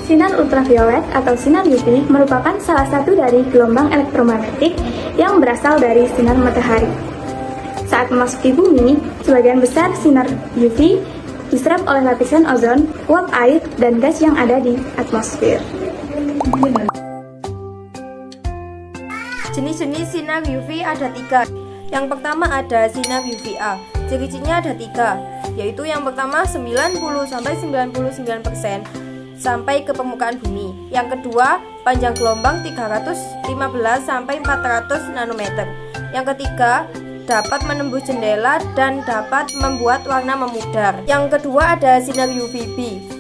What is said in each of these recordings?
Sinar ultraviolet atau sinar UV merupakan salah satu dari gelombang elektromagnetik yang berasal dari sinar matahari. Saat memasuki bumi, sebagian besar sinar UV diserap oleh lapisan ozon, uap air, dan gas yang ada di atmosfer. Jenis-jenis sinar UV ada 3. Yang pertama ada sinar UVA. Ciri-cirinya ada 3, yaitu yang pertama 90-99% sampai ke permukaan bumi. Yang kedua, panjang gelombang 315-400 nanometer. Yang ketiga, dapat menembus jendela dan dapat membuat warna memudar. Yang kedua ada sinar UVB.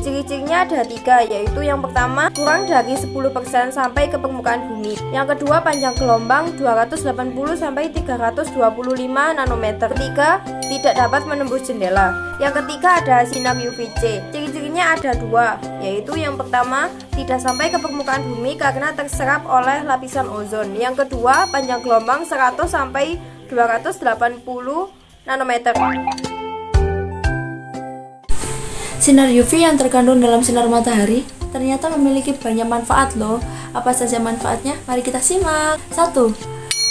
Ciri-cirinya ada 3, yaitu yang pertama kurang dari 10% sampai ke permukaan bumi. Yang kedua, panjang gelombang 280-325 nanometer. Ketiga, tidak dapat menembus jendela. Yang ketiga ada sinar UVC. Ciri-cirinya ada 2, yaitu yang pertama tidak sampai ke permukaan bumi karena terserap oleh lapisan ozon. Yang kedua, panjang gelombang 100-280 nanometer. Sinar UV yang terkandung dalam sinar matahari ternyata memiliki banyak manfaat loh. Apa saja manfaatnya? Mari kita simak. 1.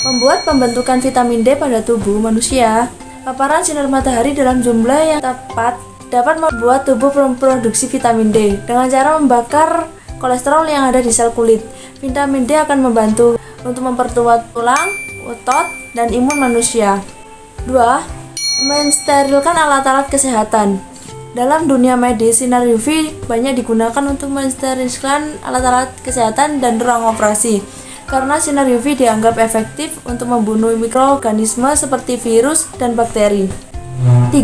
Membuat pembentukan vitamin D pada tubuh manusia. Paparan sinar matahari dalam jumlah yang tepat dapat membuat tubuh memproduksi vitamin D dengan cara membakar kolesterol yang ada di sel kulit. Vitamin D akan membantu untuk memperkuat tulang, otot, dan imun manusia. 2. Mensterilkan alat-alat kesehatan. Dalam dunia medis, sinar UV banyak digunakan untuk mensterilkan alat-alat kesehatan dan ruang operasi. Karena sinar UV dianggap efektif untuk membunuh mikroorganisme seperti virus dan bakteri. 3.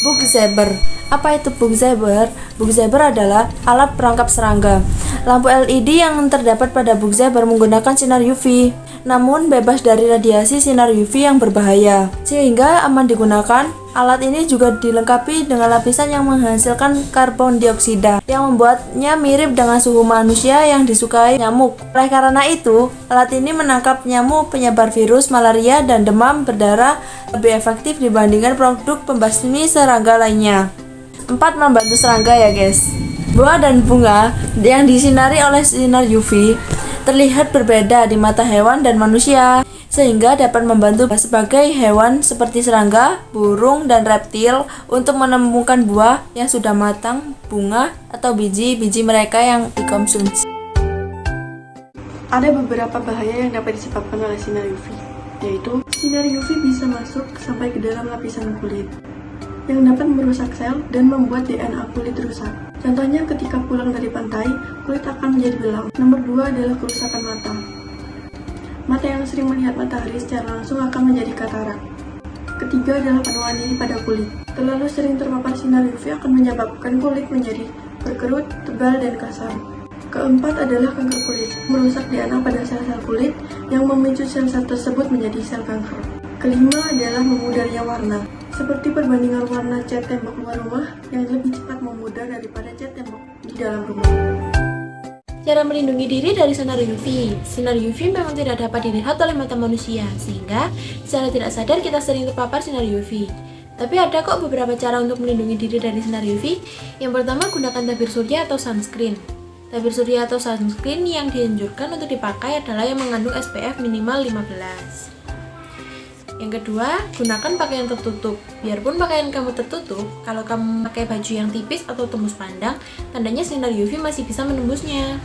Bugsaber. Apa itu bugsaber? Bugsaber adalah alat perangkap serangga. Lampu LED yang terdapat pada bugsaber menggunakan sinar UV, namun bebas dari radiasi sinar UV yang berbahaya, sehingga aman digunakan. Alat ini juga dilengkapi dengan lapisan yang menghasilkan karbon dioksida yang membuatnya mirip dengan suhu manusia yang disukai nyamuk. Oleh karena itu, alat ini menangkap nyamuk penyebar virus malaria dan demam berdarah lebih efektif dibandingkan produk pembasmi serangga lainnya. 4. Membantu serangga ya guys. Buah dan bunga yang disinari oleh sinar UV terlihat berbeda di mata hewan dan manusia, sehingga dapat membantu sebagai hewan seperti serangga, burung, dan reptil untuk menemukan buah yang sudah matang, bunga, atau biji-biji mereka yang dikonsumsi. Ada beberapa bahaya yang dapat disebabkan oleh sinar UV, yaitu sinar UV bisa masuk sampai ke dalam lapisan kulit, yang dapat merusak sel dan membuat DNA kulit rusak. Contohnya ketika pulang dari pantai, kulit akan menjadi belang. Nomor 2 adalah kerusakan mata. Mata yang sering melihat matahari secara langsung akan menjadi katarak. Ketiga adalah penuaan diri pada kulit. Terlalu sering terpapar sinar UV akan menyebabkan kulit menjadi berkerut, tebal, dan kasar. Keempat adalah kanker kulit, merusak DNA pada sel-sel kulit yang memicu sel-sel tersebut menjadi sel kanker. Kelima adalah memudarnya warna, seperti perbandingan warna cat tembok luar rumah yang lebih cepat memudar daripada cat tembok di dalam rumah. Cara melindungi diri dari sinar UV. Sinar UV memang tidak dapat dilihat oleh mata manusia, sehingga secara tidak sadar kita sering terpapar sinar UV. Tapi ada kok beberapa cara untuk melindungi diri dari sinar UV. Yang pertama, gunakan tabir surya atau sunscreen. Tabir surya atau sunscreen yang dianjurkan untuk dipakai adalah yang mengandung SPF minimal 15. Yang kedua, gunakan pakaian tertutup. Biarpun pakaian kamu tertutup, kalau kamu pakai baju yang tipis atau tembus pandang, tandanya sinar UV masih bisa menembusnya.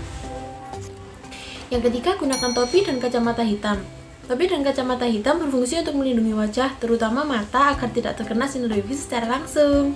Yang ketiga, gunakan topi dan kacamata hitam. Topi dan kacamata hitam berfungsi untuk melindungi wajah, terutama mata, agar tidak terkena sinar UV secara langsung.